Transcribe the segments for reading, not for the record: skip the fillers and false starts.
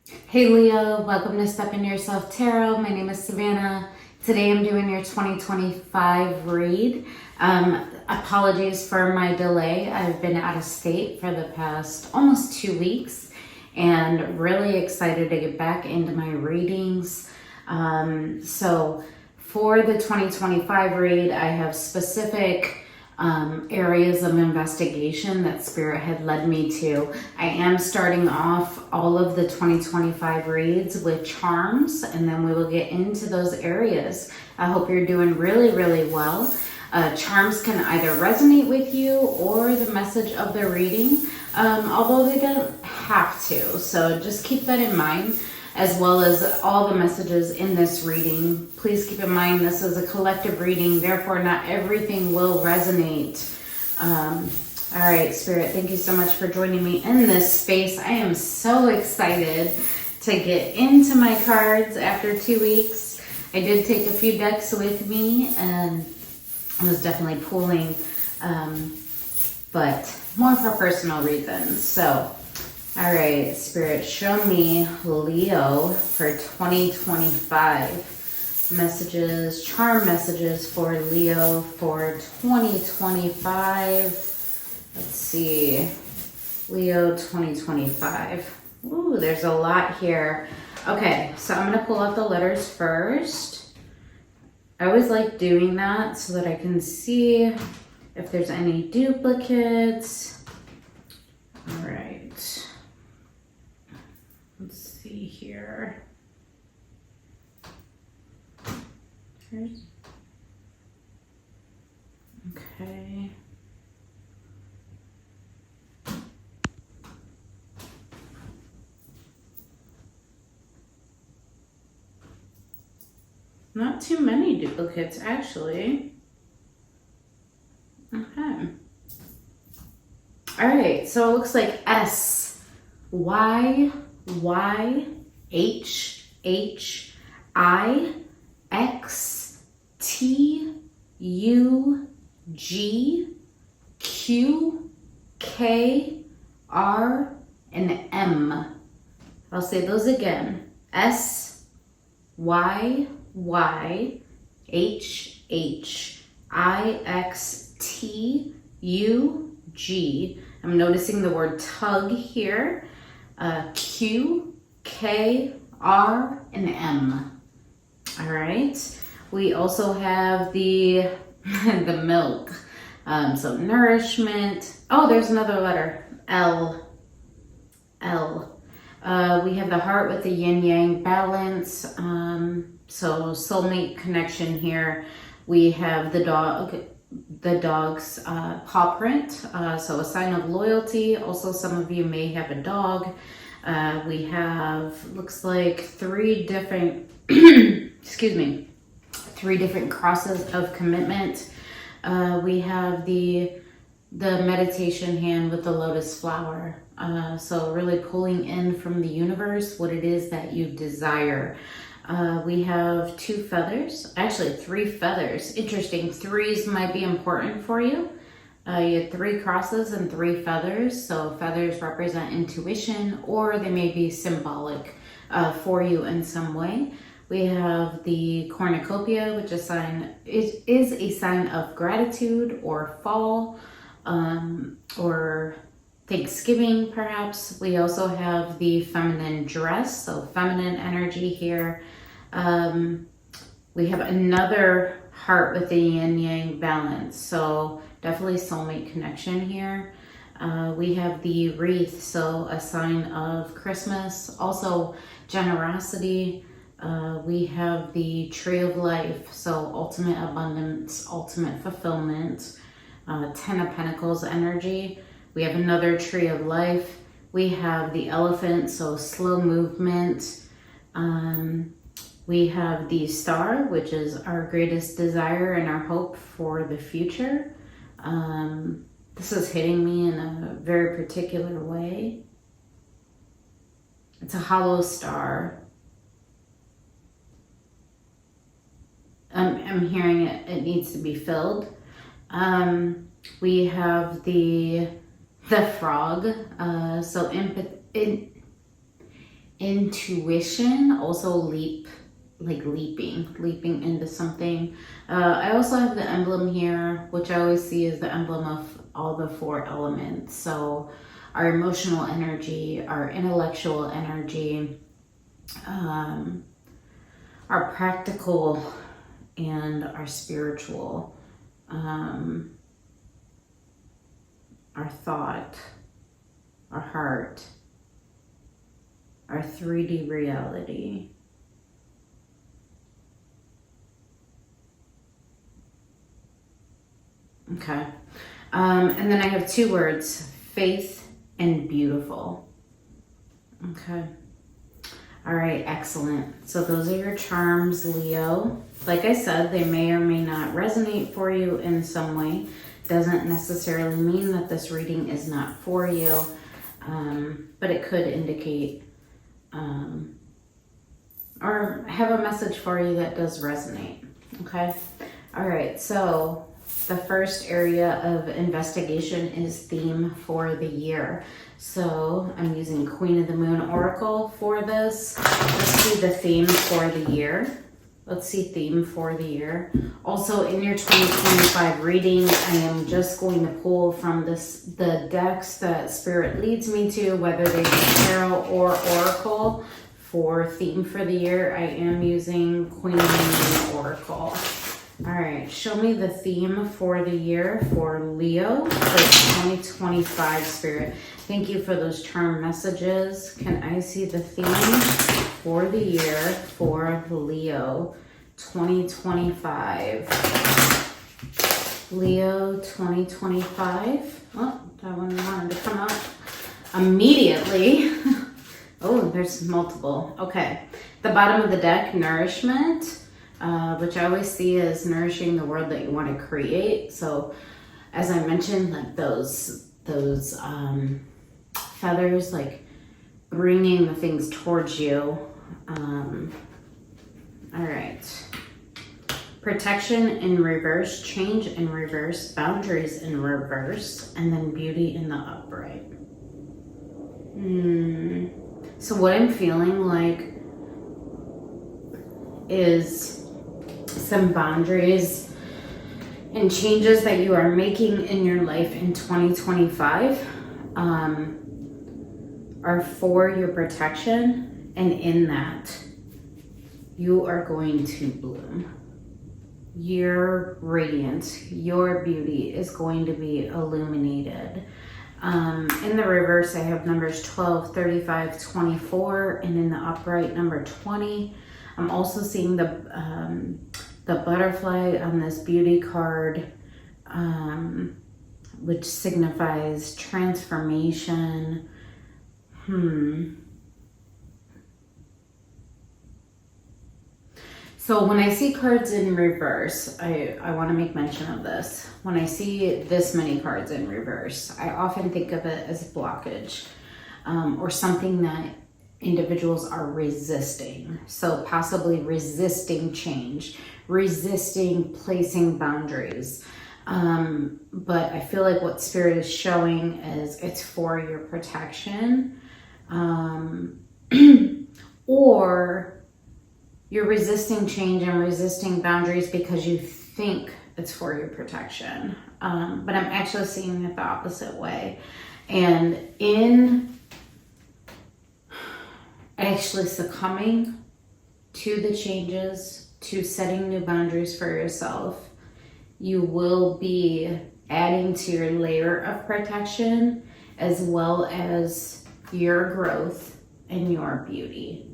Hey Leo, welcome to Step Into Yourself Tarot. My name is Savannah. Today I'm doing your 2025 read. Apologies for my delay. I've been out of state for the past almost 2 weeks and really excited to get back into my readings. So for the 2025 read, I have specific areas of investigation that Spirit had led me to. I am starting off all of the 2025 reads with charms, and then we will get into those areas. I hope you're doing really, really well. Charms can either resonate with you or the message of the reading, although they don't have to. So just keep that in mind, as well as all the messages in this reading. Please keep in mind this is a collective reading, therefore not everything will resonate. All right, Spirit, thank you so much for joining me in this space. I am so excited to get into my cards after 2 weeks. I did take a few decks with me and I was definitely pulling, but more for personal reasons. So, all right, Spirit, show me Leo for 2025. Messages, charm messages for Leo for 2025. Let's see. Leo 2025. Ooh, there's a lot here. Okay, so I'm going to pull out the letters first. I always like doing that so that I can see if there's any duplicates. All right. Let's see here. Okay. Not too many duplicates, actually. Okay. All right, so it looks like S, Y, Y, H, H, I, X, T, U, G, Q, K, R, and M. I'll say those again. S, Y, Y, H, H, I, X, T, U, G. I'm noticing the word tug here. Q, K, R, and M. All right. We also have the the milk. So nourishment. Oh, there's another letter. L. L. We have the heart with the yin yang balance. So soulmate connection here. We have the dog's paw print, so a sign of loyalty. Also, some of you may have a dog. We have, looks like 3 different, excuse me, 3 different crosses of commitment. We have the meditation hand with the lotus flower. So really pulling in from the universe what it is that you desire. We have 2 feathers, actually 3 feathers. Interesting, 3s might be important for you. You have 3 crosses and 3 feathers. So feathers represent intuition, or they may be symbolic for you in some way. We have the cornucopia, which is a sign of gratitude or fall, or Thanksgiving, perhaps. We also have the feminine dress, so feminine energy here. We have another heart with the yin yang balance, so definitely soulmate connection here. We have the wreath, so a sign of Christmas, also generosity. We have the tree of life, so ultimate abundance, ultimate fulfillment. 10 of Pentacles energy. We have another tree of life. We have the elephant, so slow movement. We have the star, which is our greatest desire and our hope for the future. This is hitting me in a very particular way. It's a hollow star. I'm hearing it needs to be filled. We have the frog. So intuition, also leaping into something. I also have the emblem here, which I always see as the emblem of all the 4 elements. So our emotional energy, our intellectual energy, our practical, and our spiritual, our thought, our heart, our 3D reality. Okay. And then I have 2 words, faith and beautiful. Okay. All right, excellent. So those are your charms, Leo. Like I said, they may or may not resonate for you in some way. Doesn't necessarily mean that this reading is not for you, but it could indicate or have a message for you that does resonate. Okay. All right. So the first area of investigation is theme for the year. So I'm using Queen of the Moon Oracle for this. Let's see the theme for the year. Let's see theme for the year. Also in your 2025 reading, I am just going to pull from the decks that Spirit leads me to, whether they be tarot or oracle. For theme for the year, I am using Queen of the Moon Oracle. All right, show me the theme for the year for Leo for 2025, Spirit. Thank you for those charm messages. Can I see the theme for the year for Leo 2025? Leo 2025. Oh, that one wanted to come up immediately. Oh, there's multiple. Okay, the bottom of the deck, nourishment. Which I always see as nourishing the world that you want to create. So as I mentioned, like those feathers, like bringing the things towards you. All right. Protection in reverse, change in reverse, boundaries in reverse, and then beauty in the upright. So what I'm feeling like is some boundaries and changes that you are making in your life in 2025 are for your protection, and in that you are going to bloom. Your radiance, your beauty is going to be illuminated. In the reverse, I have numbers 12, 35, 24, and in the upright, number 20. I'm also seeing the butterfly on this beauty card, which signifies transformation. So when I see cards in reverse, I want to make mention of this. When I see this many cards in reverse, I often think of it as blockage, or something that individuals are resisting. So possibly resisting change, resisting placing boundaries. But I feel like what Spirit is showing is it's for your protection, or you're resisting change and resisting boundaries because you think it's for your protection. But I'm actually seeing it the opposite way. And in actually succumbing to the changes, to setting new boundaries for yourself, you will be adding to your layer of protection as well as your growth and your beauty.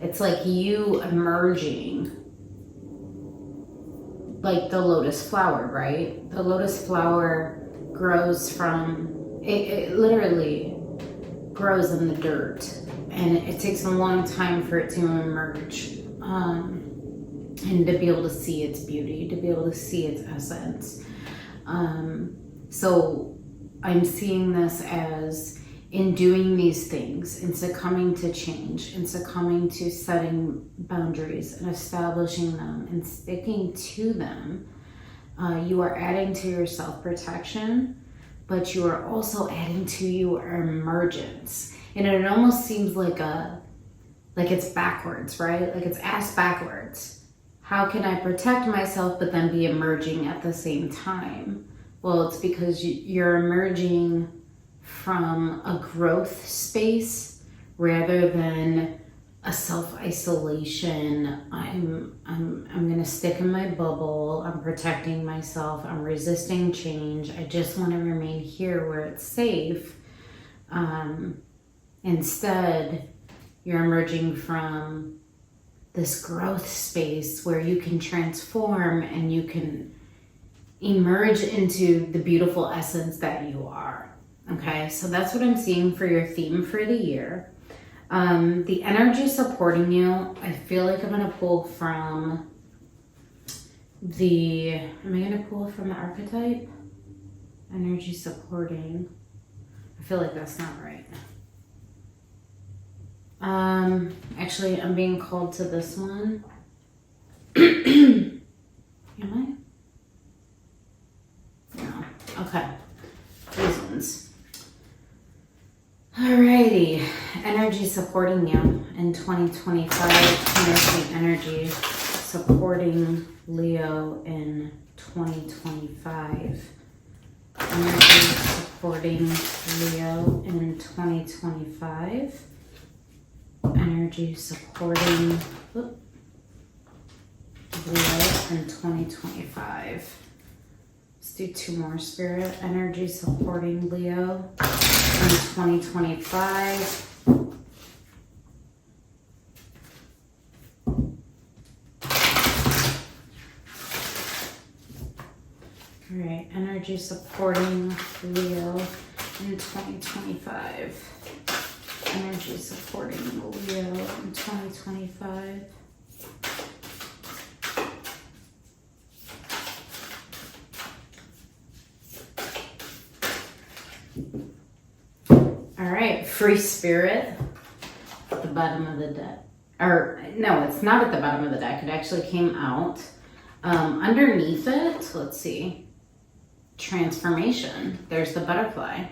It's like you emerging like the lotus flower, right? The lotus flower grows from, it literally grows in the dirt, and it takes a long time for it to emerge, and to be able to see its beauty, to be able to see its essence. So I'm seeing this as, in doing these things, in succumbing to change, in succumbing to setting boundaries and establishing them and sticking to them, you are adding to your self-protection, but you are also adding to your emergence. And it almost seems like like it's backwards, right? Like it's ass backwards. How can I protect myself but then be emerging at the same time? Well, it's because you're emerging from a growth space rather than a self-isolation. I'm gonna stick in my bubble. I'm protecting myself. I'm resisting change. I just want to remain here where it's safe. Instead, you're emerging from this growth space where you can transform and you can emerge into the beautiful essence that you are. Okay, so that's what I'm seeing for your theme for the year. The energy supporting you, I feel like I'm going to pull from am I going to pull from the archetype? Energy supporting. I feel like that's not right. Actually, I'm being called to this one. Am I? No. Okay. These ones. Alrighty. Energy supporting you in 2025. Energy supporting Leo in 2025. Energy supporting Leo in 2025. Energy supporting Leo in 2025. Let's do two more, Spirit. Energy supporting Leo in 2025. All right, energy supporting Leo in 2025. Energy supporting Leo in 2025. All right, free spirit at the bottom of the deck. Or no, it's not at the bottom of the deck. It actually came out. Underneath it, let's see. Transformation. There's the butterfly.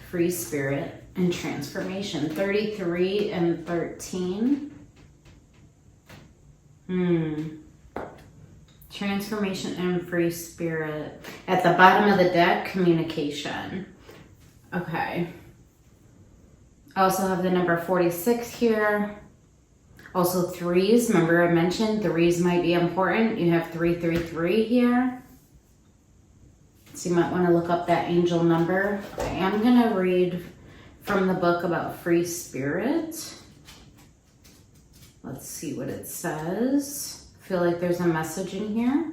Free spirit and transformation. 33 and 13. Transformation and free spirit. At the bottom of the deck, communication. Okay. I also have the number 46 here. Also threes. Remember I mentioned threes might be important. You have 333 here. So you might want to look up that angel number. I am going to read from the book about free spirit. Let's see what it says. I feel like there's a message in here.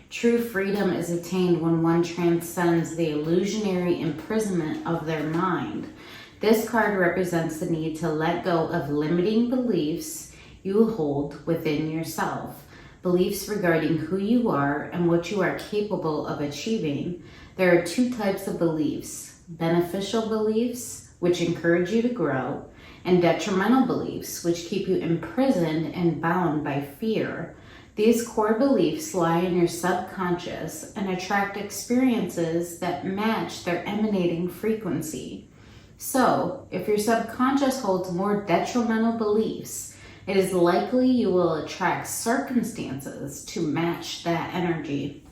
True freedom is attained when one transcends the illusionary imprisonment of their mind. This card represents the need to let go of limiting beliefs you hold within yourself. Beliefs regarding who you are and what you are capable of achieving. There are two types of beliefs: beneficial beliefs, which encourage you to grow, and detrimental beliefs, which keep you imprisoned and bound by fear. These core beliefs lie in your subconscious and attract experiences that match their emanating frequency. So, if your subconscious holds more detrimental beliefs, it is likely you will attract circumstances to match that energy.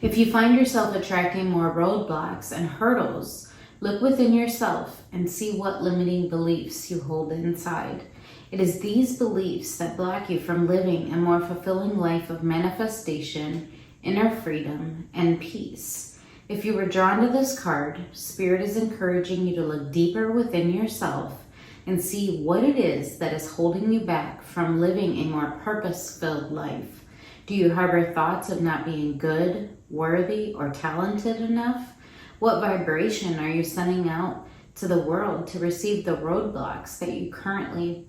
If you find yourself attracting more roadblocks and hurdles, look within yourself and see what limiting beliefs you hold inside. It is these beliefs that block you from living a more fulfilling life of manifestation, inner freedom, and peace. If you were drawn to this card, Spirit is encouraging you to look deeper within yourself and see what it is that is holding you back from living a more purpose-filled life. Do you harbor thoughts of not being good, worthy, or talented enough? What vibration are you sending out to the world to receive the roadblocks that you currently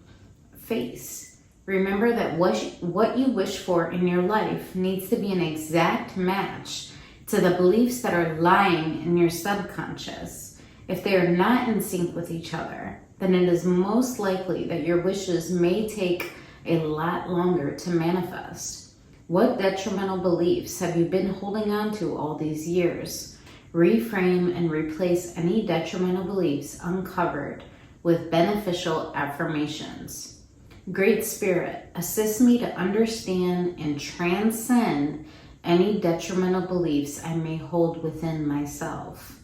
face? Remember that what you wish for in your life needs to be an exact match to the beliefs that are lying in your subconscious. If they are not in sync with each other, then it is most likely that your wishes may take a lot longer to manifest. What detrimental beliefs have you been holding on to all these years? Reframe and replace any detrimental beliefs uncovered with beneficial affirmations. Great Spirit, assist me to understand and transcend any detrimental beliefs I may hold within myself.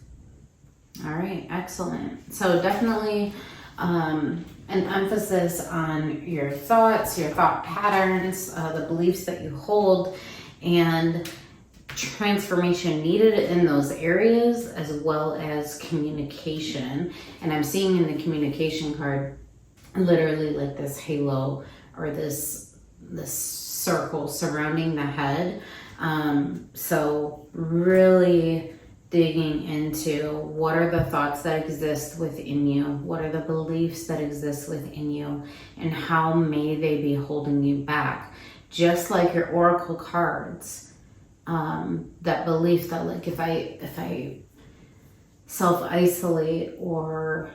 All right, excellent. So definitely an emphasis on your thoughts, your thought patterns, the beliefs that you hold, and transformation needed in those areas, as well as communication. And I'm seeing in the communication card literally like this halo or this circle surrounding the head. So really digging into what are the thoughts that exist within you, what are the beliefs that exist within you, and how may they be holding you back. Just like your oracle cards, that belief that like if I self-isolate or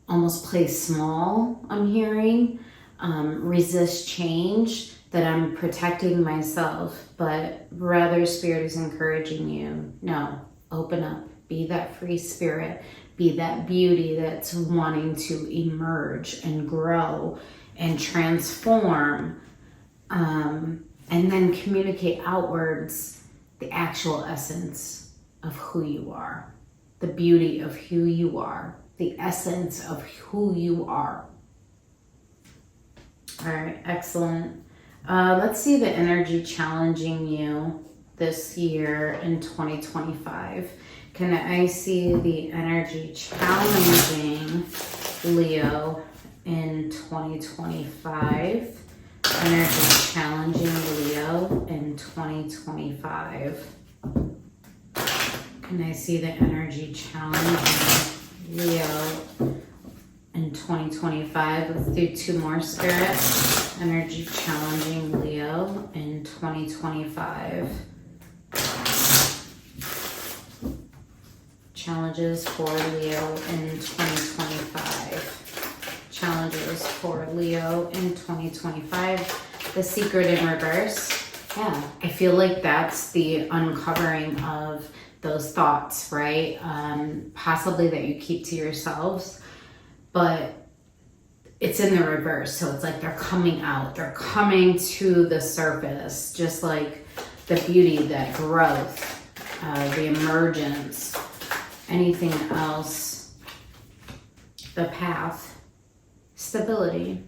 almost play small, I'm hearing, resist change, that I'm protecting myself, but rather Spirit is encouraging you, no, open up, be that free spirit, be that beauty that's wanting to emerge and grow and transform, and then communicate outwards the actual essence of who you are, the beauty of who you are, the essence of who you are. All right, excellent. Let's see the energy challenging you this year in 2025. Can I see the energy challenging Leo in 2025? Energy challenging Leo in 2025. Can I see the energy challenging Leo in 2025? Let's do two more, Spirit. Energy challenging Leo in 2025. Challenges for Leo in 2025. Challenges for Leo in 2025. The Secret in reverse. Yeah, I feel like that's the uncovering of those thoughts, right? Possibly that you keep to yourselves, but it's in the reverse. So it's like they're coming out, they're coming to the surface, just like the beauty, that growth, the emergence, anything else, the path, stability,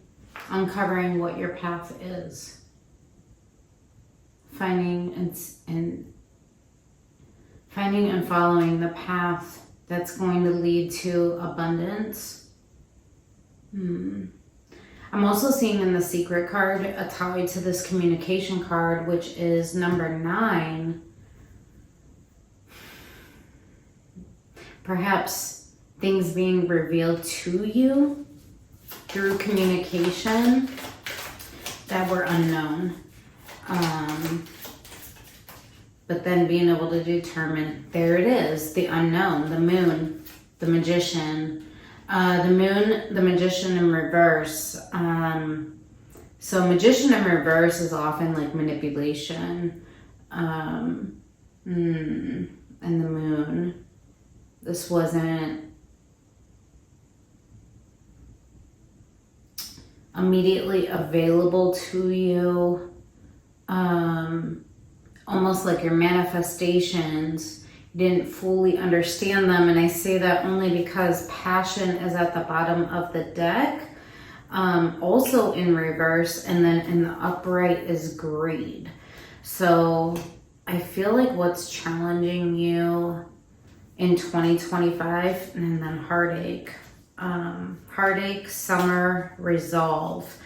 uncovering what your path is, finding and following the path that's going to lead to abundance. I'm also seeing in the Secret card a tie to this communication card, which is number 9. Perhaps things being revealed to you through communication that were unknown. But then being able to determine, there it is, the unknown, the moon, the magician. The moon, the magician in reverse. So magician in reverse is often like manipulation. And the moon. This wasn't immediately available to you. Almost like your manifestations, didn't fully understand them. And I say that only because passion is at the bottom of the deck, also in reverse, and then in the upright is greed. So I feel like what's challenging you in 2025, and then heartache, summer, resolve.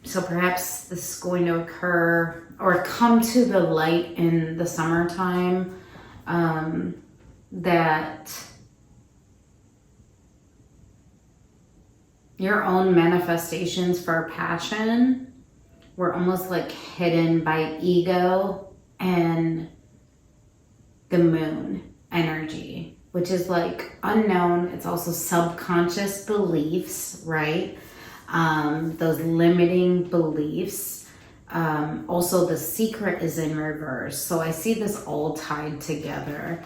So perhaps this is going to occur or come to the light in the summertime, that your own manifestations for passion were almost like hidden by ego and the moon energy, which is like unknown. It's also subconscious beliefs, right? Those limiting beliefs. Also the Secret is in reverse. So I see this all tied together.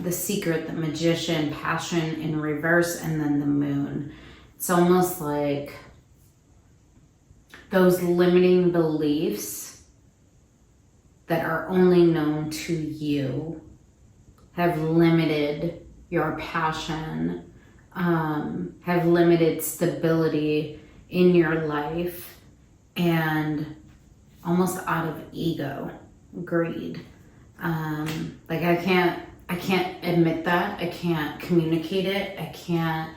the Secret, the Magician, Passion in reverse, and then the Moon. It's almost like those limiting beliefs that are only known to you have limited your passion, have limited stability in your life, and almost out of ego, greed. Like I can't admit that. I can't communicate it. I can't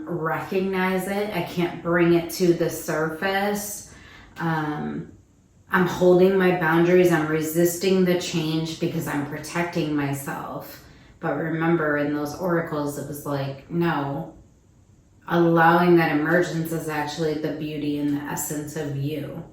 recognize it. I can't bring it to the surface. I'm holding my boundaries. I'm resisting the change because I'm protecting myself. But remember, in those oracles, it was like, no, allowing that emergence is actually the beauty and the essence of you.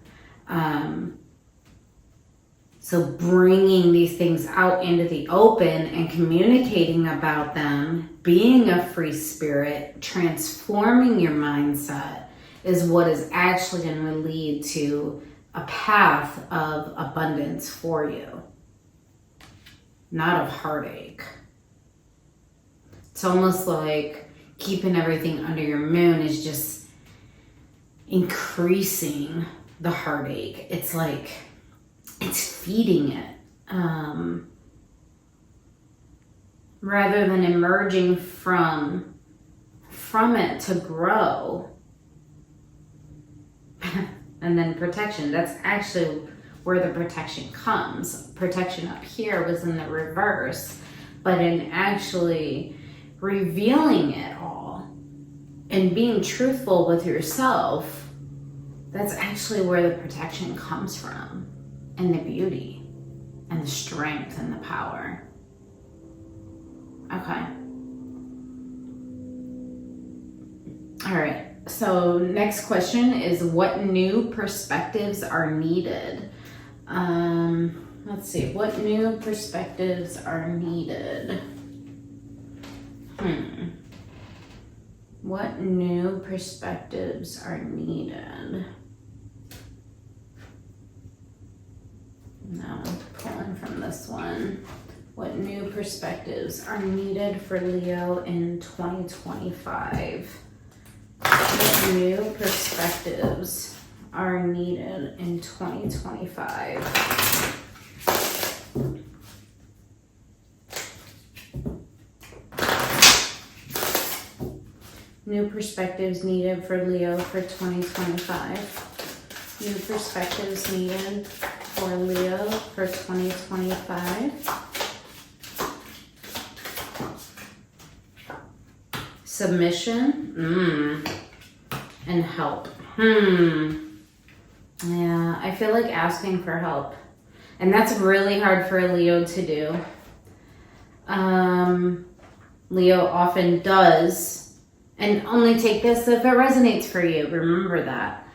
So bringing these things out into the open and communicating about them, being a free spirit, transforming your mindset is what is actually going to lead to a path of abundance for you, not of heartache. It's almost like keeping everything under your moon is just increasing the heartache. It's like it's feeding it, rather than emerging from it to grow. And then protection, that's actually where the protection comes. Protection up here was in the reverse, but in actually revealing it all and being truthful with yourself, that's actually where the protection comes from, and the beauty and the strength and the power. Okay. All right. So next question is, what new perspectives are needed? Let's see. What new perspectives are needed? What new perspectives are needed? No, I'm pulling from this one. What new perspectives are needed for Leo in 2025? What new perspectives are needed in 2025? New perspectives needed for Leo for 2025. New perspectives needed for Leo for 2025. Submission, and help. Yeah, I feel like asking for help. And that's really hard for a Leo to do. Leo often does, and only take this if it resonates for you. Remember that.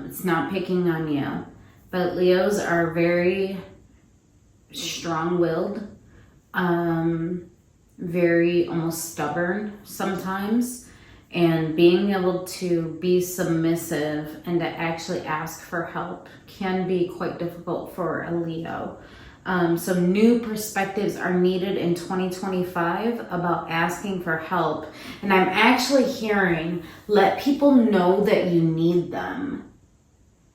It's not picking on you. But Leos are very strong-willed, very almost stubborn sometimes, and being able to be submissive and to actually ask for help can be quite difficult for a Leo. So new perspectives are needed in 2025 about asking for help. And I'm actually hearing, let people know that you need them.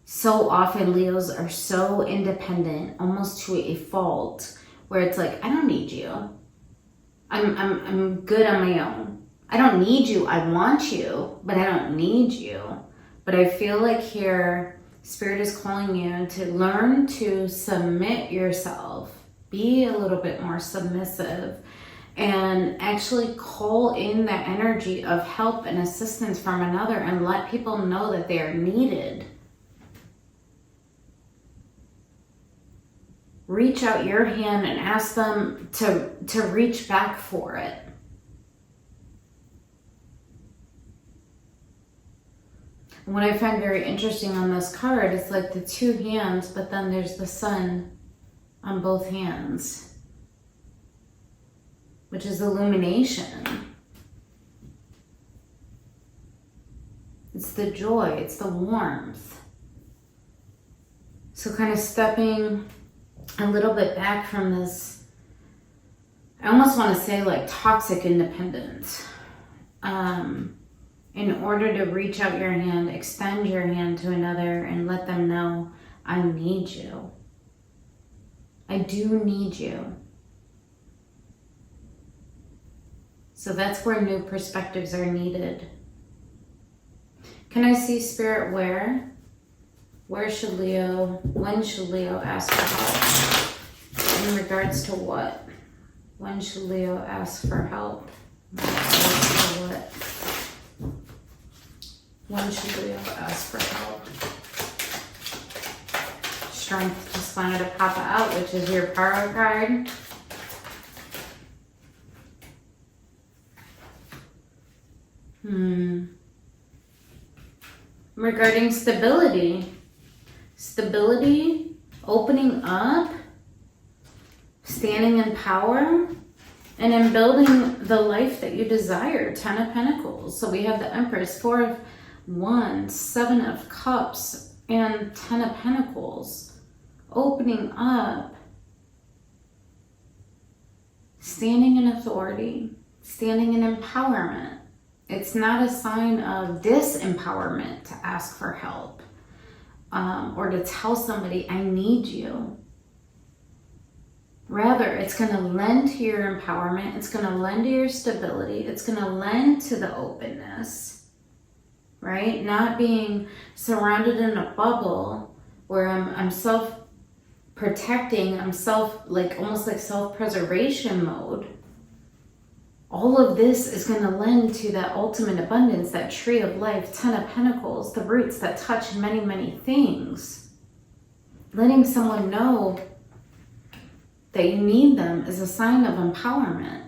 So often Leos are so independent, almost to a fault, where it's like, I don't need you. I'm good on my own. I don't need you. I want you, but I don't need you. But I feel like here, Spirit is calling you to learn to submit yourself, be a little bit more submissive, and actually call in that energy of help and assistance from another and let people know that they are needed. Reach out your hand and ask them to reach back for it. What I find very interesting on this card is like the two hands, but then there's the sun on both hands, which is illumination. It's the joy, it's the warmth. So kind of stepping a little bit back from this I almost want to say like toxic independence. In order to reach out your hand, extend your hand to another and let them know, I need you. I do need you. So that's where new perspectives are needed. Can I see Spirit where? Where should Leo, when should Leo ask for help? In regards to what? When should Leo ask for help? What? When should Leo ask for help? Strength just wanted to pop out, which is your power card. Regarding stability. Stability, opening up, standing in power, and in building the life that you desire. 10 of Pentacles. So we have the Empress, 4 of Wands, 7 of Cups, and 10 of Pentacles. Opening up, standing in authority, standing in empowerment. It's not a sign of disempowerment to ask for help or to tell somebody, I need you. Rather, it's going to lend to your empowerment. It's going to lend to your stability. It's going to lend to the openness, right? Not being surrounded in a bubble where I'm self-protecting, I'm almost like self-preservation mode. All of this is going to lend to that ultimate abundance, that tree of life, 10 of Pentacles, the roots that touch many, many things. Letting someone know that you need them is a sign of empowerment.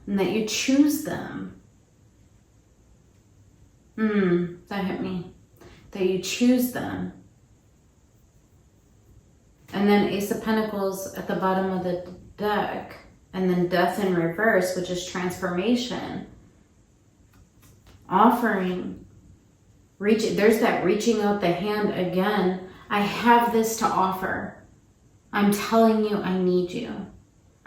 And that you choose them. That hit me. That you choose them. And then Ace of Pentacles at the bottom of the deck. And then Death in reverse, which is transformation. Offering. There's that reaching out the hand again. I have this to offer. I'm telling you I need you.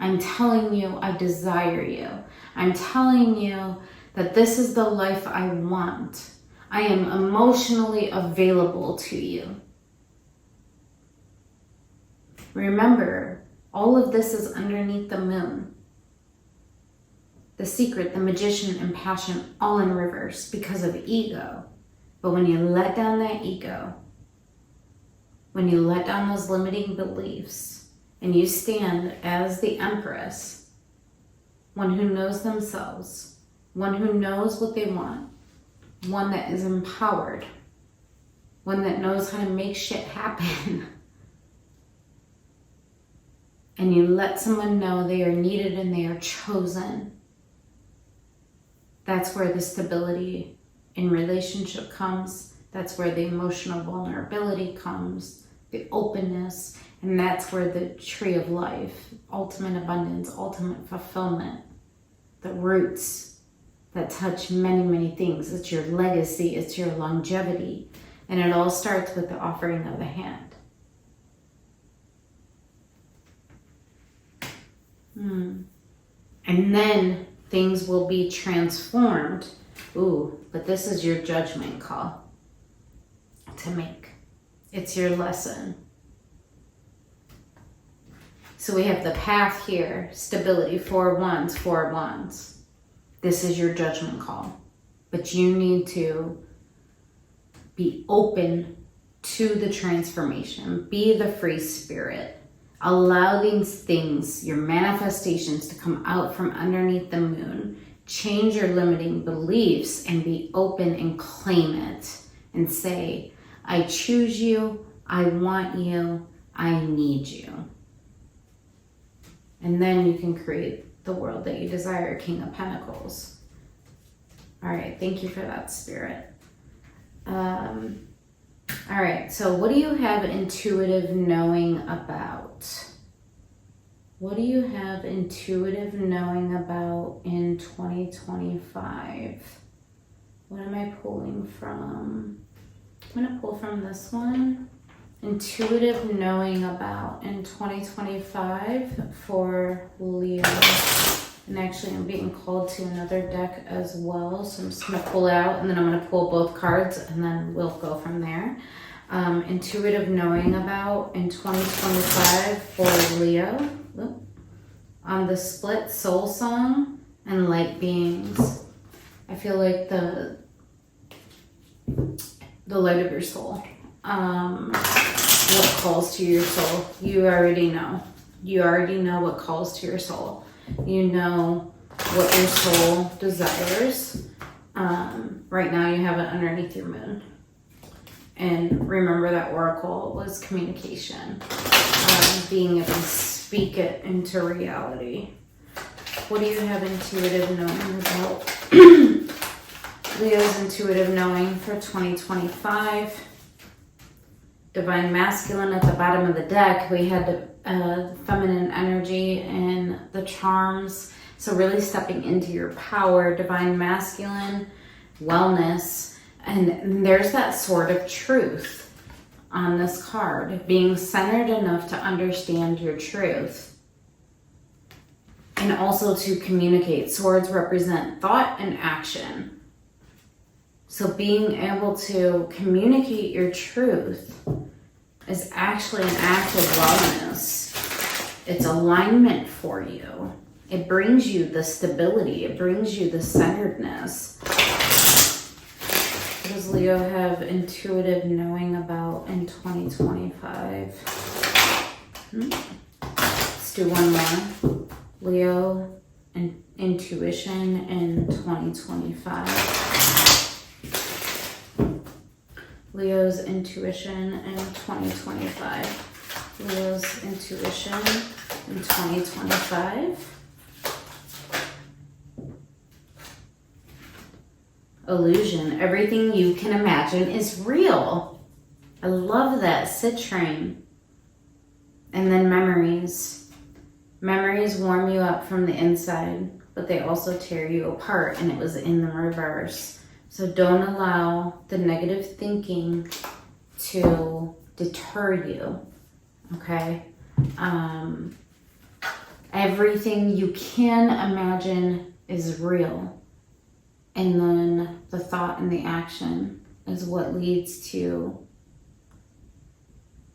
I'm telling you I desire you. I'm telling you that this is the life I want. I am emotionally available to you. Remember, all of this is underneath the moon. The Secret, the Magician, and Passion, all in reverse because of ego. But when you let down that ego, when you let down those limiting beliefs, and you stand as the Empress, one who knows themselves, one who knows what they want, one that is empowered, one that knows how to make shit happen, and you let someone know they are needed and they are chosen, that's where the stability in relationship comes. That's where the emotional vulnerability comes, the openness, and that's where the tree of life, ultimate abundance, ultimate fulfillment, the roots that touch many, many things. It's your legacy, it's your longevity, and it all starts with the offering of the hand. And then things will be transformed. Ooh, but this is your judgment call to make. It's your lesson. So we have the path here, stability, 4 of Wands, 4 of Wands. This is your judgment call. But you need to be open to the transformation. Be the free spirit. Allow these things, your manifestations, to come out from underneath the moon. Change your limiting beliefs and be open and claim it. And say, I choose you, I want you, I need you. And then you can create the world that you desire, King of Pentacles. All right, thank you for that, Spirit. All right, so what do you have intuitive knowing about? What do you have intuitive knowing about in 2025? What am I pulling from? I'm going to pull from this one. intuitive knowing about in 2025 for Leo. And actually I'm being called to another deck as well. So I'm just going to pull it out and then I'm going to pull both cards and then we'll go from there. Intuitive knowing about in 2025 for Leo. The split soul song and light beings. I feel like the light of your soul. What calls to your soul? You already know. You already know what calls to your soul. You know what your soul desires. Right now you have it underneath your moon. And remember that oracle was communication. Being able to speak it into reality. What do you have intuitive knowing about? Leo's intuitive knowing for 2025. Divine masculine at the bottom of the deck. We had feminine energy and the charms. So really stepping into your power. Divine masculine, wellness. And there's that sword of truth on this card. Being centered enough to understand your truth. And also to communicate. Swords represent thought and action. So being able to communicate your truth is actually an act of wellness. It's alignment for you. It brings you the stability. It brings you the centeredness. What does Leo have intuitive knowing about in 2025? Let's do one more. Leo and intuition in 2025. Leo's intuition in 2025. Leo's intuition in 2025. Illusion. Everything you can imagine is real. I love that. Citrine. And then memories. Memories warm you up from the inside, but they also tear you apart, and it was in the reverse. So don't allow the negative thinking to deter you, okay? Everything you can imagine is real. And then the thought and the action is what leads to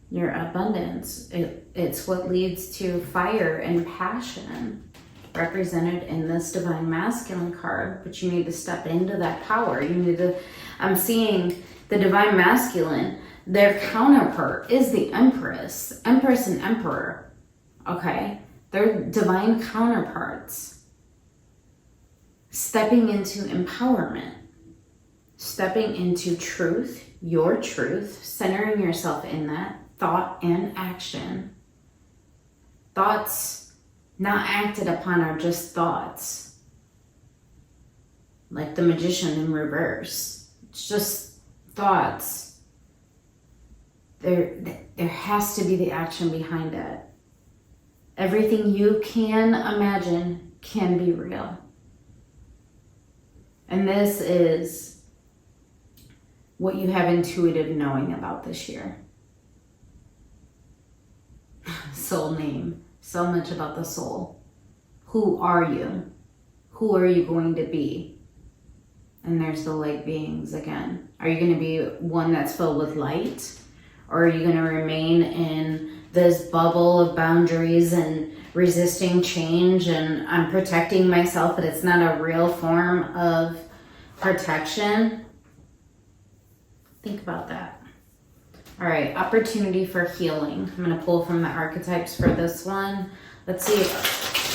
your abundance. It's what leads to fire and passion represented in this divine masculine card, but you need to step into that power. You need to, I'm seeing the divine masculine, their counterpart is the Empress and Emperor, okay? They're divine counterparts. Stepping into empowerment, stepping into truth, your truth, centering yourself in that, thought and action. Thoughts not acted upon are just thoughts. Like the magician in reverse. It's just thoughts. There has to be the action behind it. Everything you can imagine can be real. And this is what you have intuitive knowing about this year. Soul name. So much about the soul. Who are you? Who are you going to be? And there's the light beings again. Are you going to be one that's filled with light? Or are you going to remain in this bubble of boundaries and resisting change and I'm protecting myself, but it's not a real form of protection? Think about that. All right, opportunity for healing. I'm going to pull from the archetypes for this one. Let's see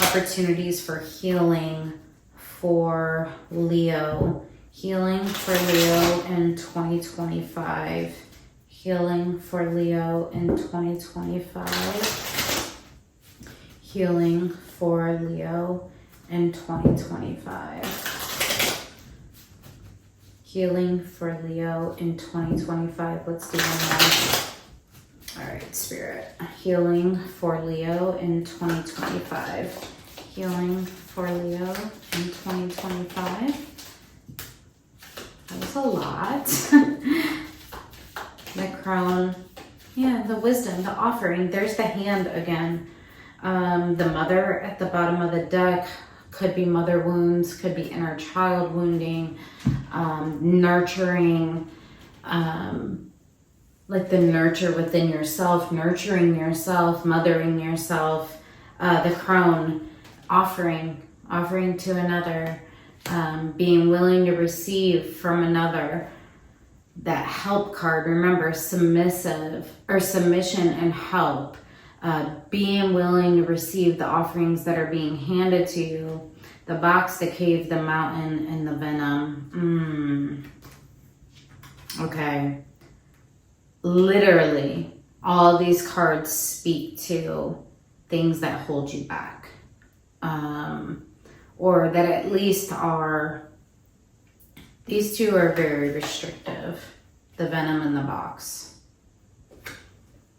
opportunities for healing for Leo. Healing for Leo in 2025. Healing for Leo in 2025. Healing for Leo in 2025. Healing for Leo in 2025. Let's do one more. All right, Spirit. Healing for Leo in 2025. Healing for Leo in 2025. That was a lot. The Crown. Yeah, the wisdom, the offering. There's the hand again. The mother at the bottom of the deck could be mother wounds, could be inner child wounding, nurturing, like the nurture within yourself, nurturing yourself, mothering yourself. The crone, offering to another, being willing to receive from another. That help card, remember, submissive or submission and help. Being willing to receive the offerings that are being handed to you. The box, the cave, the mountain, and the venom. Okay. Literally, all these cards speak to things that hold you back. Or that at least are... These two are very restrictive. The venom and the box.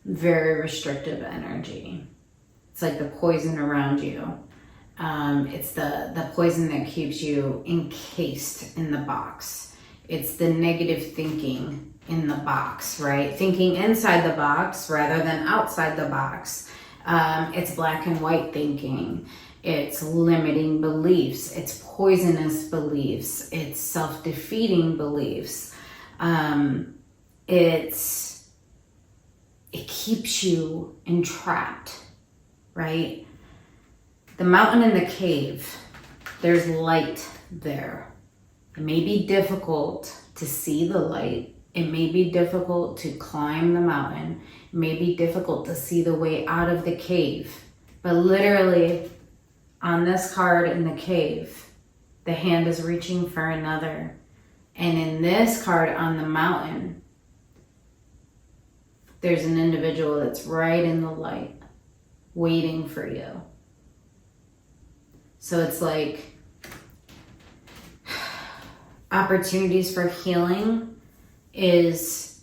Very restrictive energy. It's like the poison around you. It's the poison that keeps you encased in the box. It's the negative thinking in the box, right? Thinking inside the box rather than outside the box. It's black and white thinking. It's limiting beliefs. It's poisonous beliefs. It's self-defeating beliefs. It keeps you entrapped, right? The mountain and the cave, there's light there. It may be difficult to see the light. It may be difficult to climb the mountain. It may be difficult to see the way out of the cave. But literally, on this card in the cave, the hand is reaching for another. And in this card on the mountain, there's an individual that's right in the light, waiting for you. So it's like opportunities for healing is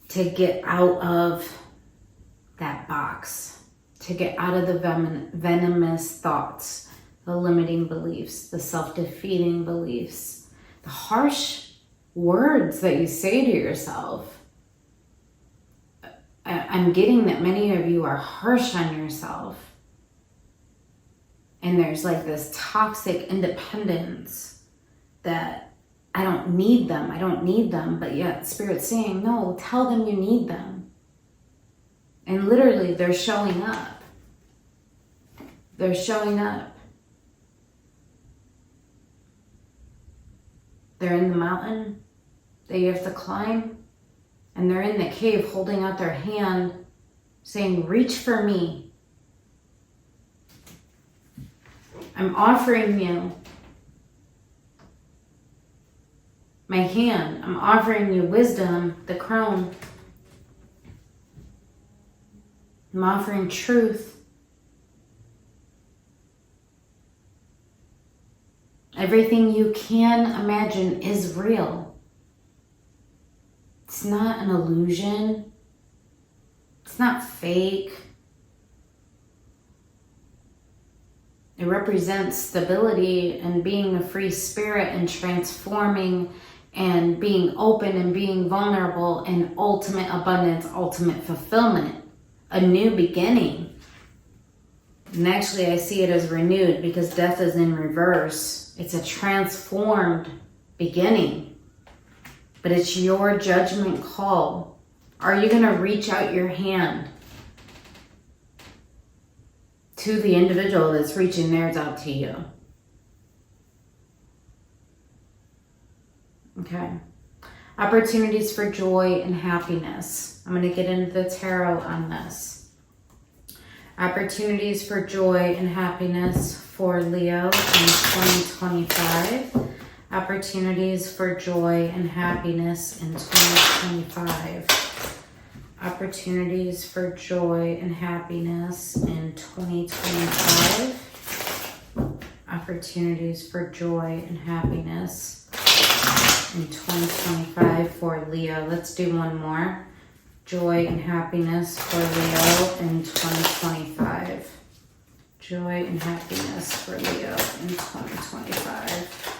to get out of that box. To get out of the venomous thoughts, the limiting beliefs, the self-defeating beliefs, the harsh words that you say to yourself. I'm getting that many of you are harsh on yourself. And there's like this toxic independence that I don't need them, but yet Spirit's saying, no, tell them you need them. And literally they're showing up. They're showing up. They're in the mountain that you have to climb, and they're in the cave holding out their hand saying, reach for me. I'm offering you my hand. I'm offering you wisdom, the crone. I'm offering truth. Everything you can imagine is real. It's not an illusion. It's not fake. It represents stability and being a free spirit and transforming and being open and being vulnerable and ultimate abundance, ultimate fulfillment, a new beginning. And actually I see it as renewed because death is in reverse. It's a transformed beginning, but it's your judgment call. Are you going to reach out your hand to the individual that's reaching theirs out to you? Okay. Opportunities for joy and happiness. I'm going to get into the tarot on this. Opportunities for joy and happiness for Leo in 2025. Opportunities for joy and happiness in 2025. Opportunities for joy and happiness in 2025. Opportunities for joy and happiness in 2025 for Leo. Let's do one more. Joy and happiness for Leo in 2025. Joy and happiness for Leo in 2025.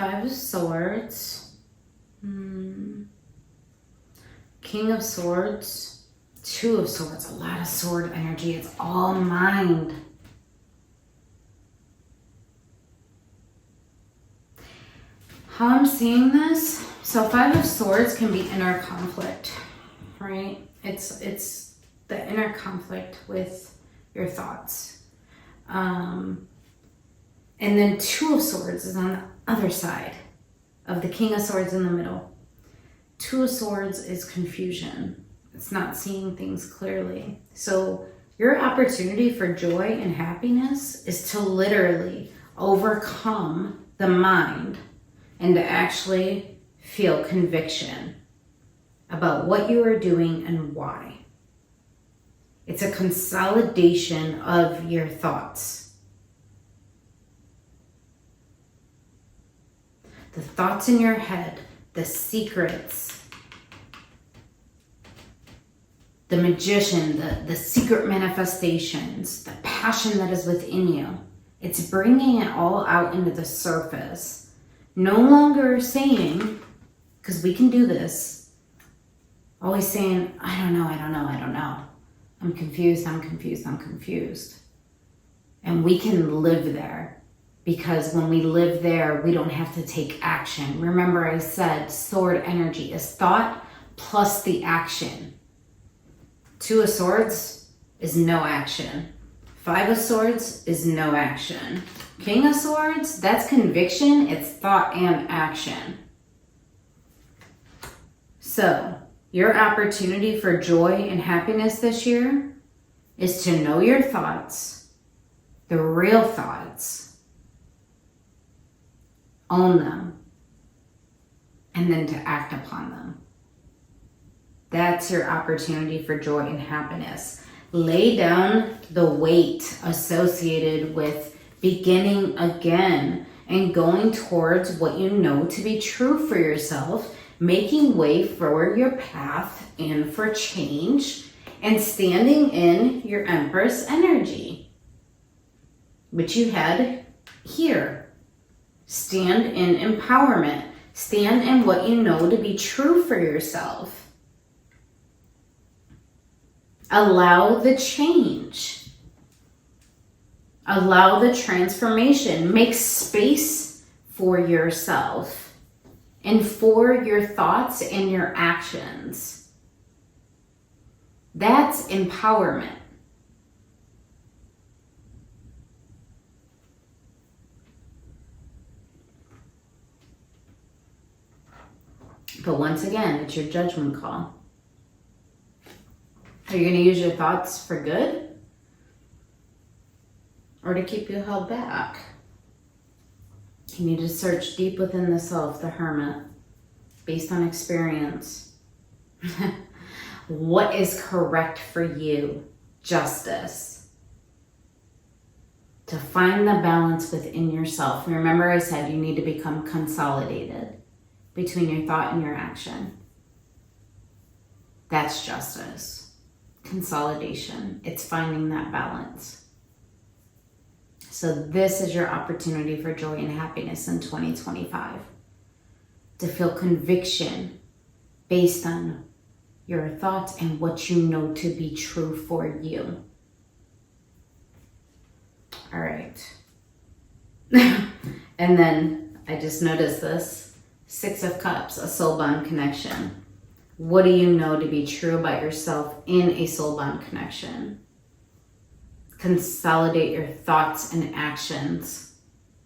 Five of Swords. King of Swords. Two of Swords. A lot of sword energy. It's all mind. How I'm seeing this, so Five of Swords can be inner conflict, right? It's the inner conflict with your thoughts. And then Two of Swords is on the other side of the King of Swords in the middle. Two of Swords is confusion. It's not seeing things clearly. So your opportunity for joy and happiness is to literally overcome the mind and to actually feel conviction about what you are doing and why. It's a consolidation of your thoughts. The thoughts in your head, the secrets, the magician, the secret manifestations, the passion that is within you. It's bringing it all out into the surface. No longer saying, because we can do this, always saying, I don't know. I'm confused. And we can live there, because when we live there, we don't have to take action. Remember I said sword energy is thought plus the action. Two of Swords is no action. Five of Swords is no action. King of Swords, that's conviction. It's thought and action. So, your opportunity for joy and happiness this year is to know your thoughts, the real thoughts, own them, and then to act upon them. That's your opportunity for joy and happiness. Lay down the weight associated with beginning again and going towards what you know to be true for yourself, making way for your path and for change, and standing in your Empress energy, which you had here. Stand in empowerment. Stand in what you know to be true for yourself. Allow the change. Allow the transformation. Make space for yourself and for your thoughts and your actions. That's empowerment. But once again, it's your judgment call. Are you going to use your thoughts for good? Or to keep you held back? You need to search deep within the self, the hermit, based on experience. What is correct for you? Justice. To find the balance within yourself. Remember I said you need to become consolidated between your thought and your action. That's justice. Consolidation. It's finding that balance. So this is your opportunity for joy and happiness in 2025. To feel conviction based on your thoughts and what you know to be true for you. All right. And then I just noticed this. Six of Cups, a soul bond connection. What do you know to be true about yourself in a soul bond connection? Consolidate your thoughts and actions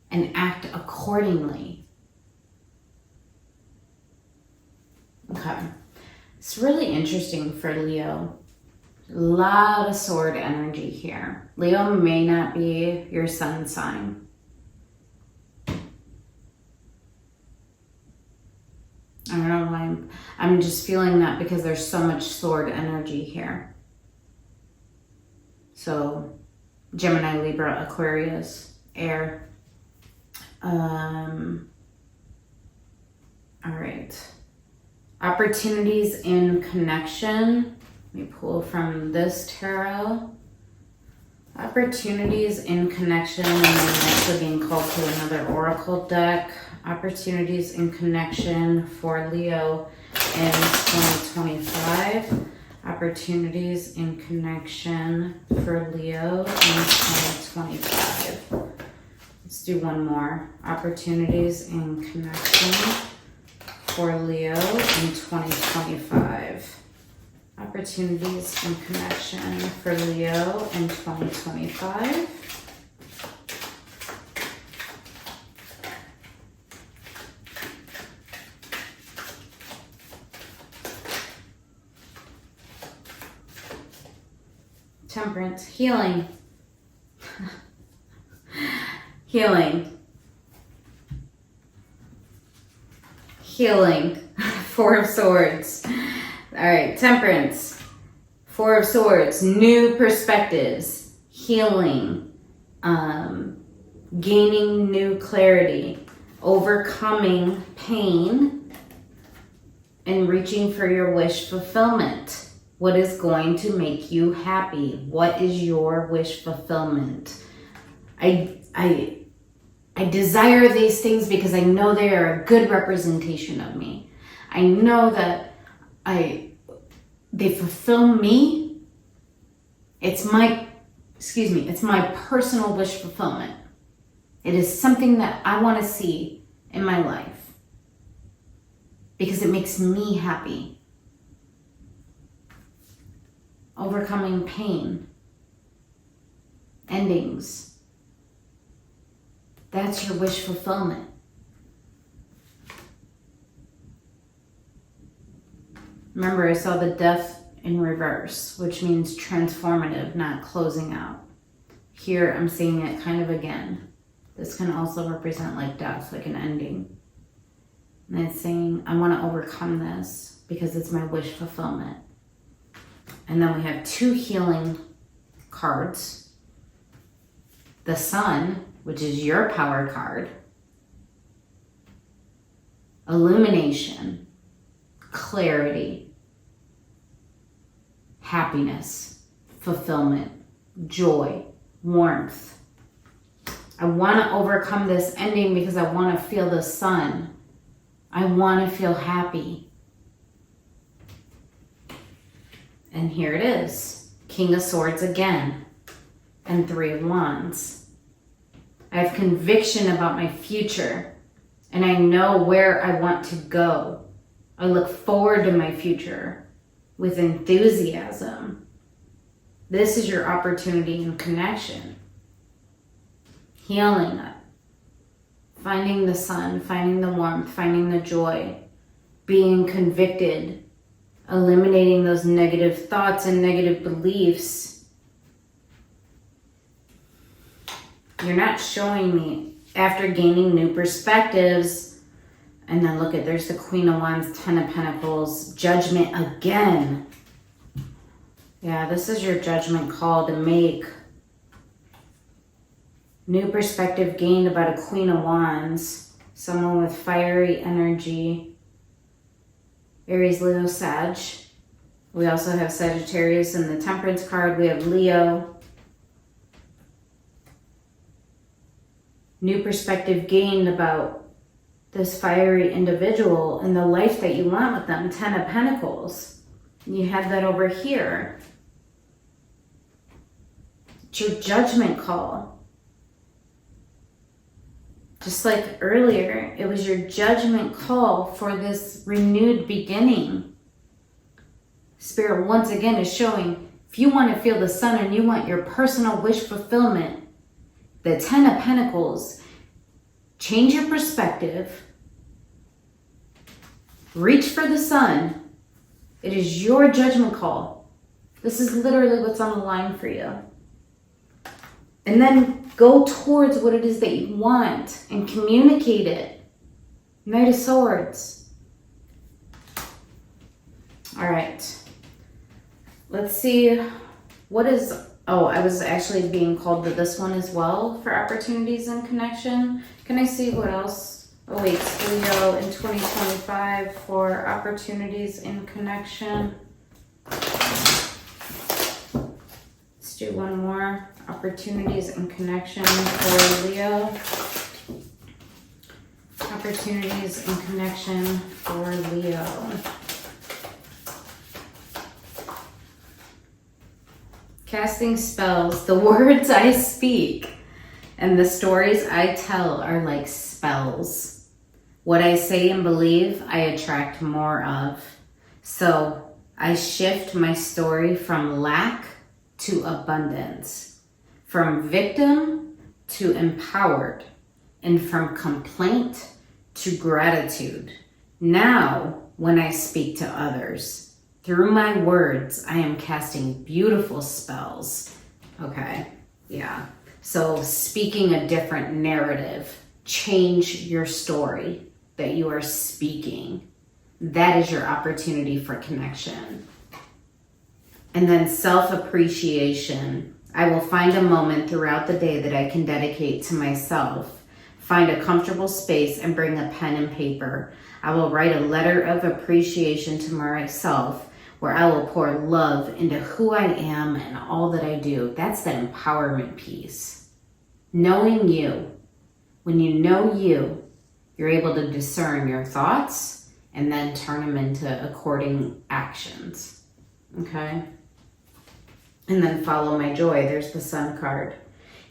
and act accordingly. Okay. It's really interesting for Leo. A lot of sword energy here. Leo may not be your sun sign. I don't know why I'm just feeling that because there's so much sword energy here. So Gemini, Libra, Aquarius, air. All right. Opportunities in connection. Let me pull from this tarot. Opportunities in connection, and I'm actually being called to another oracle deck. Opportunities in connection for Leo in 2025. Opportunities in connection for Leo in 2025. Let's do one more. Opportunities in connection for Leo in 2025. Opportunities in connection for Leo in 2025. Temperance, healing. Healing. Healing. Four of Swords. All right, Temperance. Four of Swords. New perspectives. Healing. Gaining new clarity. Overcoming pain. And reaching for your wish fulfillment. What is going to make you happy? What is your wish fulfillment? I desire these things because I know they are a good representation of me. I know that they fulfill me. It's my personal wish fulfillment. It is something that I want to see in my life because it makes me happy. Overcoming pain, endings. That's your wish fulfillment. Remember, I saw the Death in reverse, which means transformative, not closing out. Here, I'm seeing it kind of again. This can also represent like death, like an ending. And it's saying, I want to overcome this because it's my wish fulfillment. And then we have two healing cards. The Sun, which is your power card. Illumination, clarity, happiness, fulfillment, joy, warmth. I want to overcome this ending because I want to feel the sun. I want to feel happy. And here it is, King of Swords again, and Three of Wands. I have conviction about my future, and I know where I want to go. I look forward to my future with enthusiasm. This is your opportunity and connection. Healing it. Finding the sun, finding the warmth, finding the joy, being convicted, eliminating those negative thoughts and negative beliefs. You're not showing me after gaining new perspectives. And then look at, there's the Queen of Wands, Ten of Pentacles, Judgment again. Yeah, this is your judgment call to make. New perspective gained about a Queen of Wands. Someone with fiery energy. Aries, Leo, Sag. We also have Sagittarius in the Temperance card. We have Leo. New perspective gained about this fiery individual and the life that you want with them. Ten of Pentacles. You have that over here. It's your judgment call. Just like earlier, it was your judgment call for this renewed beginning. Spirit once again is showing, if you want to feel the sun and you want your personal wish fulfillment, the Ten of Pentacles, change your perspective, reach for the sun. It is your judgment call. This is literally what's on the line for you. And then go towards what it is that you want and communicate it. Knight of Swords. All right. Let's see. What is... Oh, I was actually being called to this one as well for opportunities and connection. Can I see what else awaits Leo in 2025 for opportunities in connection? Let's do one more. Opportunities and connection for Leo. opportunities and connection for Leo. Casting spells. The words I speak and the stories I tell are like spells. What I say and believe, I attract more of. So I shift my story from lack to abundance, from victim to empowered, and from complaint to gratitude. Now, when I speak to others, through my words, I am casting beautiful spells. Okay, yeah. So speaking a different narrative, change your story that you are speaking. That is your opportunity for connection. And then self-appreciation. I will find a moment throughout the day that I can dedicate to myself. Find a comfortable space and bring a pen and paper. I will write a letter of appreciation to myself where I will pour love into who I am and all that I do. That's the empowerment piece. Knowing you. When you know you, you're able to discern your thoughts and then turn them into according actions. Okay? And then follow my joy. There's the Sun card.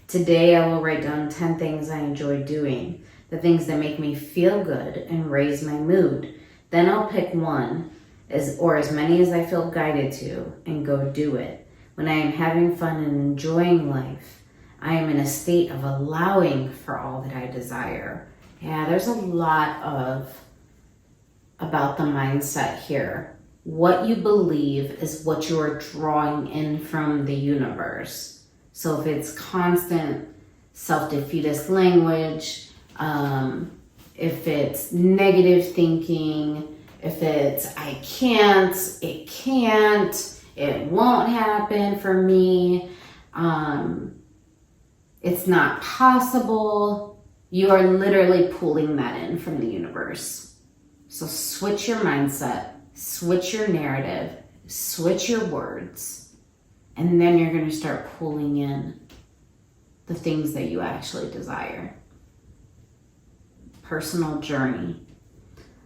Today I will write down 10 things I enjoy doing, the things that make me feel good and raise my mood. Then I'll pick one, or as many as I feel guided to, and go do it. When I am having fun and enjoying life, I am in a state of allowing for all that I desire. Yeah, there's a lot about the mindset here. What you believe is what you're drawing in from the universe. So if it's constant self-defeatist language, if it's negative thinking, if it's I can't, it won't happen for me, it's not possible, you are literally pulling that in from the universe. So switch your mindset, switch your narrative, switch your words, and then you're going to start pulling in the things that you actually desire. Personal journey.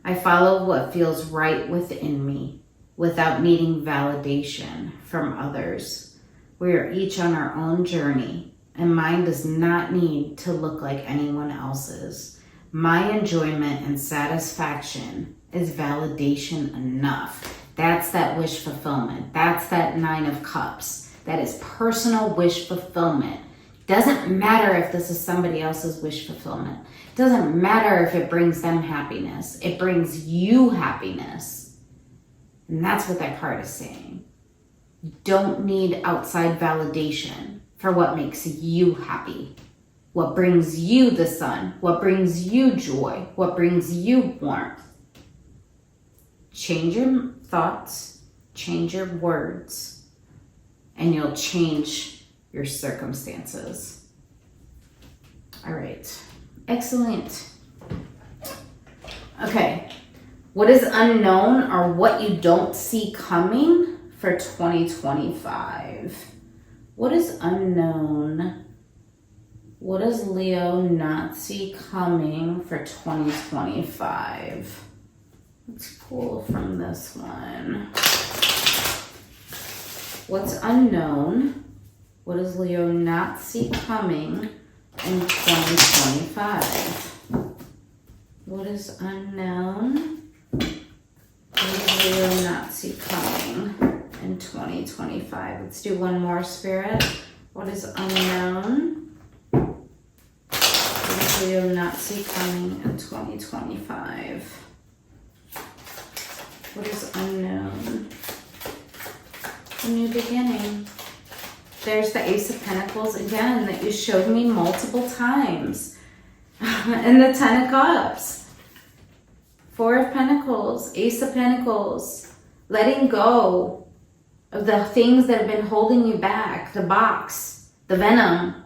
I follow what feels right within me without needing validation from others. We are each on our own journey, and mine does not need to look like anyone else's. My enjoyment and satisfaction is validation enough. That's that wish fulfillment. That's that 9 of Cups. That is personal wish fulfillment. Doesn't matter if this is somebody else's wish fulfillment. Doesn't matter if it brings them happiness. It brings you happiness. And that's what that card is saying. You don't need outside validation for what makes you happy. What brings you the sun. What brings you joy. What brings you warmth. Change your thoughts. Change your words. And you'll change your circumstances. All right. Excellent. Okay. What is unknown or what you don't see coming for 2025? What is unknown? What does Leo not see coming for 2025? Let's pull from this one. What's unknown? What does Leo not see coming in 2025? What is unknown? What does Leo not see coming in 2025? Let's do one more, Spirit. What is unknown? What does Leo not see coming in 2025? What is unknown? A new beginning. There's the Ace of Pentacles again that you showed me multiple times. And the 10 of Cups. 4 of Pentacles. Ace of Pentacles. Letting go of the things that have been holding you back. The box. The venom.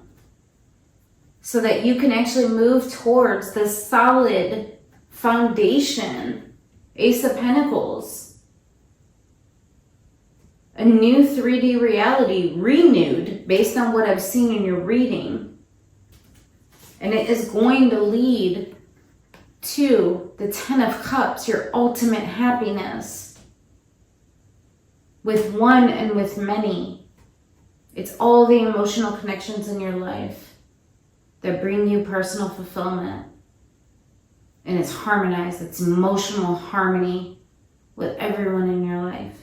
So that you can actually move towards the solid foundation. Ace of Pentacles. A new 3D reality, renewed based on what I've seen in your reading. And it is going to lead 2, the 10 of Cups, your ultimate happiness. With one and with many. It's all the emotional connections in your life that bring you personal fulfillment. And it's harmonized, it's emotional harmony with everyone in your life.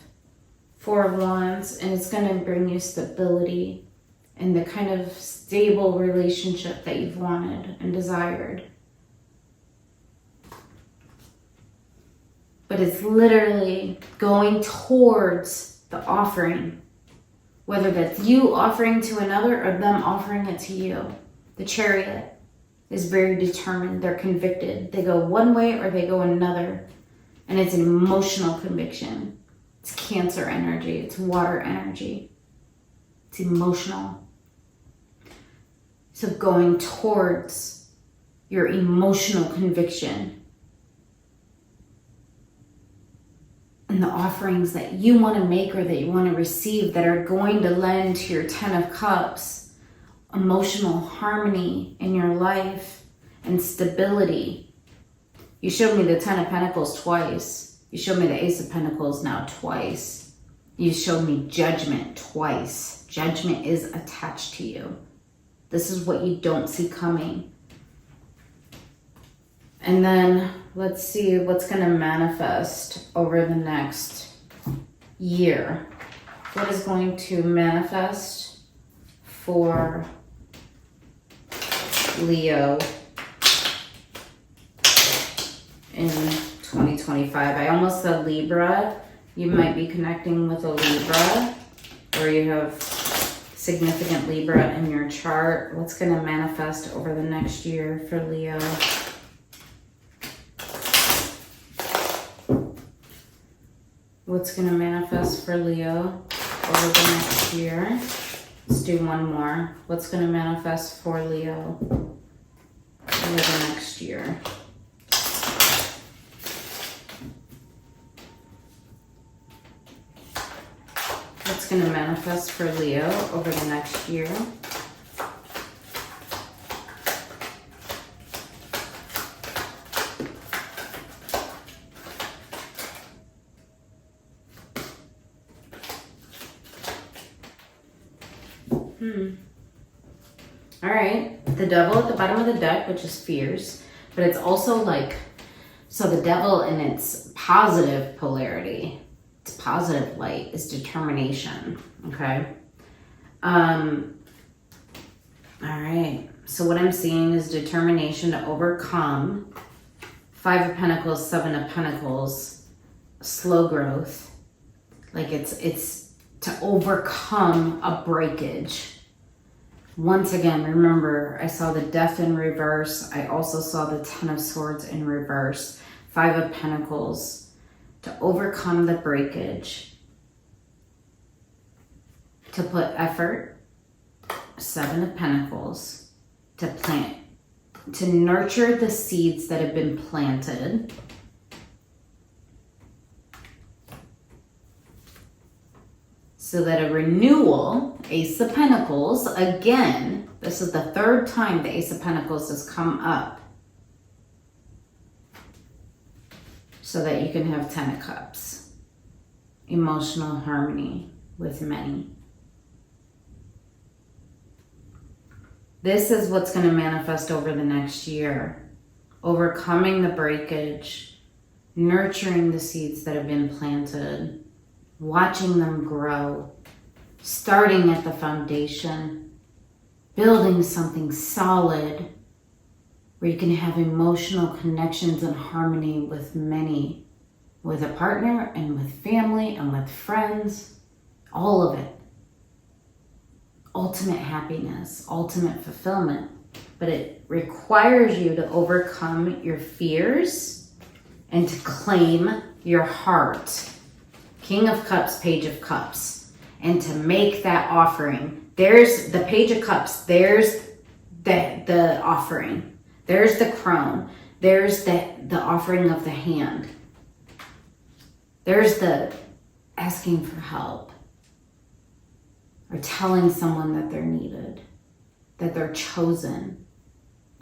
4 of Wands, and it's going to bring you stability and the kind of stable relationship that you've wanted and desired. But it's literally going towards the offering. Whether that's you offering to another or them offering it to you. The Chariot is very determined. They're convicted. They go one way or they go another. And it's an emotional conviction. It's Cancer energy. It's water energy. It's emotional. So going towards your emotional conviction and the offerings that you want to make or that you want to receive that are going to lend to your 10 of Cups emotional harmony in your life and stability. You showed me the 10 of Pentacles twice. You showed me the Ace of Pentacles now twice. You showed me Judgment twice. Judgment is attached to you. This is what you don't see coming. And then let's see what's going to manifest over the next year. What is going to manifest for Leo in 2025? I almost said Libra. You might be connecting with a Libra, or you have significant Libra in your chart. What's going to manifest over the next year for Leo? What's going to manifest for Leo over the next year? Let's do one more. What's going to manifest for Leo over the next year? What's going to manifest for Leo over the next year? All right, the Devil at the bottom of the deck, which is fears, but it's also like, so the Devil in its positive polarity, its positive light is determination, okay? All right, so what I'm seeing is determination to overcome 5 of Pentacles, 7 of Pentacles, slow growth. Like it's to overcome a breakage. Once again, remember, I saw the Death in reverse. I also saw the 10 of Swords in reverse. 5 of Pentacles. To overcome the breakage. To put effort. 7 of Pentacles. To plant. To nurture the seeds that have been planted. So that a renewal, Ace of Pentacles, again, this is the 3rd time the Ace of Pentacles has come up. So that you can have 10 of Cups. Emotional harmony with many. This is what's going to manifest over the next year. Overcoming the breakage, nurturing the seeds that have been planted, watching them grow, starting at the foundation, building something solid where you can have emotional connections and harmony with many, with a partner and with family and with friends, all of it. Ultimate happiness, ultimate fulfillment, but it requires you to overcome your fears and to claim your heart. King of Cups, Page of Cups, and to make that offering. There's the Page of Cups, there's the offering, there's the crone, there's the offering of the hand, there's the asking for help, or telling someone that they're needed, that they're chosen.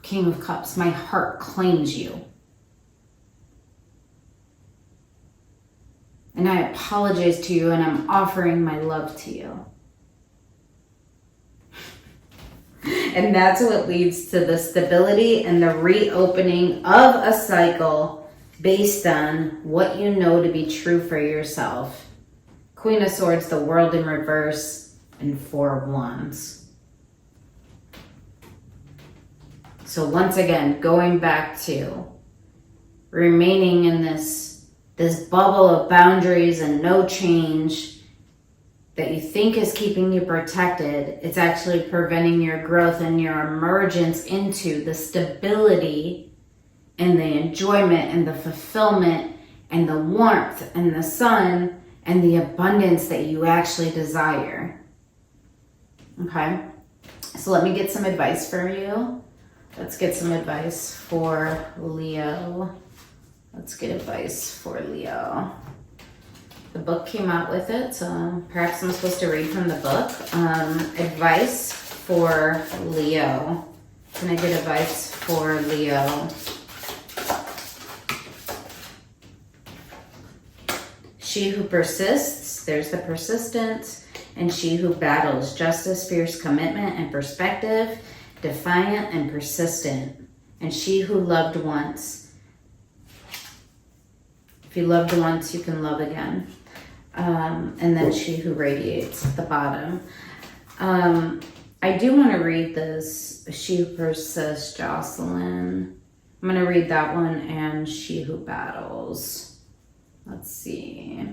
King of Cups, my heart claims you. And I apologize to you, and I'm offering my love to you. And that's what leads to the stability and the reopening of a cycle based on what you know to be true for yourself. Queen of Swords, the World in reverse, and Four of Wands. So once again, going back to remaining in this bubble of boundaries and no change that you think is keeping you protected, it's actually preventing your growth and your emergence into the stability and the enjoyment and the fulfillment and the warmth and the sun and the abundance that you actually desire. Okay? So let me get some advice for you. Let's get some advice for Leo. Let's get advice for Leo. The book came out with it, so perhaps I'm supposed to read from the book. Advice for Leo. Can I get advice for Leo? She who persists, there's the persistent, and she who battles, justice, fierce commitment, and perspective, defiant and persistent, and she who loved once. If you loved once, you can love again. And then she who radiates at the bottom. I do want to read this, she who persists, Jocelyn. I'm going to read that one, and she who battles. Let's see.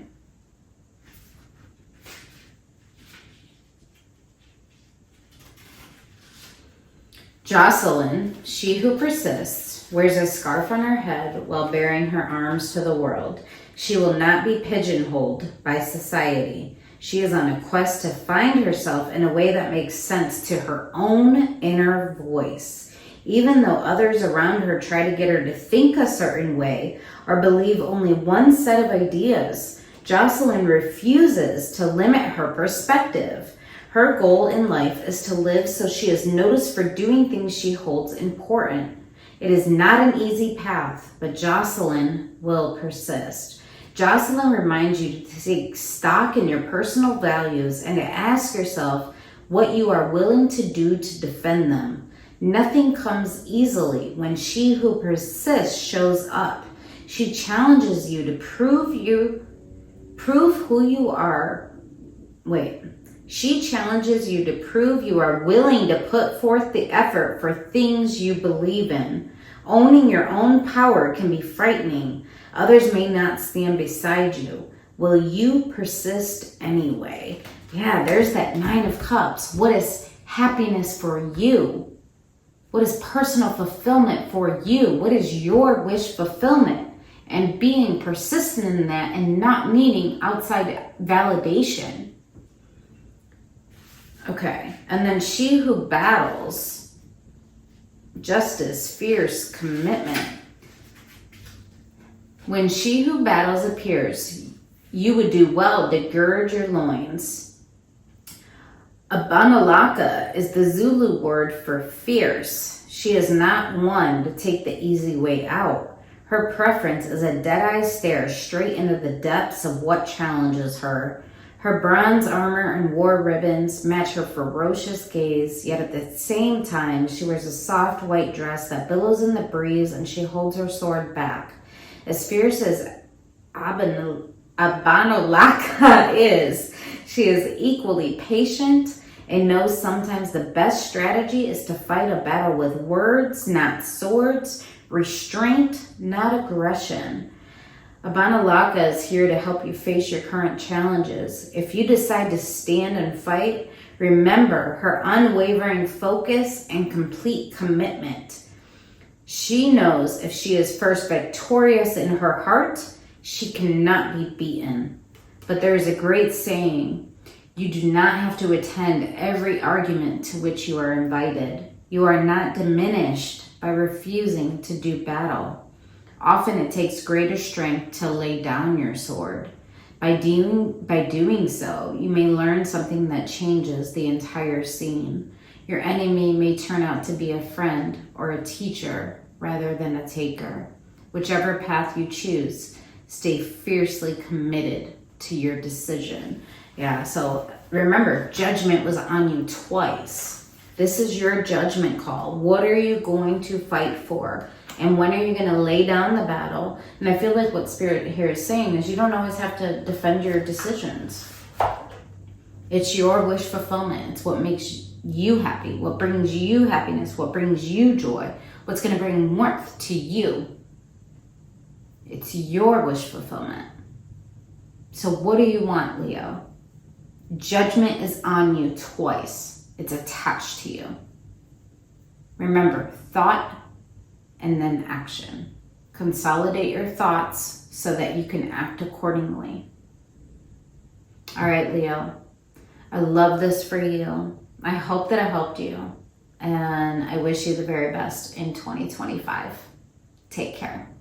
Jocelyn, she who persists, wears a scarf on her head while baring her arms to the world. She will not be pigeonholed by society. She is on a quest to find herself in a way that makes sense to her own inner voice. Even though others around her try to get her to think a certain way or believe only one set of ideas, Jocelyn refuses to limit her perspective. Her goal in life is to live so she is noticed for doing things she holds important. It is not an easy path, but Jocelyn will persist. Jocelyn reminds you to take stock in your personal values and to ask yourself what you are willing to do to defend them. Nothing comes easily when she who persists shows up. She challenges you to prove who you are. She challenges you to prove you are willing to put forth the effort for things you believe in. Owning your own power can be frightening. Others may not stand beside you. Will you persist anyway? Yeah, there's that Nine of Cups. What is happiness for you? What is personal fulfillment for you? What is your wish fulfillment? And being persistent in that and not needing outside validation. Okay, and then she who battles, justice, fierce commitment. When she who battles appears, you would do well to gird your loins. Abanalaka is the Zulu word for fierce. She is not one to take the easy way out. Her preference is a dead-eye stare straight into the depths of what challenges her. Her bronze armor and war ribbons match her ferocious gaze, yet at the same time, she wears a soft white dress that billows in the breeze and she holds her sword back. As fierce as Abanalaka is, she is equally patient and knows sometimes the best strategy is to fight a battle with words, not swords, restraint, not aggression. Abanalaka is here to help you face your current challenges. If you decide to stand and fight, remember her unwavering focus and complete commitment. She knows if she is first victorious in her heart, she cannot be beaten. But there is a great saying, you do not have to attend every argument to which you are invited. You are not diminished by refusing to do battle. Often it takes greater strength to lay down your sword. By doing so, you may learn something that changes the entire scene. Your enemy may turn out to be a friend or a teacher rather than a taker. Whichever path you choose, Stay fiercely committed to your decision. Yeah, so remember, judgment was on you twice. This is your judgment call. What are you going to fight for? And when are you going to lay down the battle? And I feel like what Spirit here is saying is you don't always have to defend your decisions. It's your wish fulfillment. It's what makes you happy, what brings you happiness, what brings you joy, what's going to bring warmth to you. It's your wish fulfillment. So what do you want, Leo? Judgment is on you twice. It's attached to you. Remember, thought and then action. Consolidate your thoughts so that you can act accordingly. All right, Leo. I love this for you. I hope that I helped you. And I wish you the very best in 2025. Take care.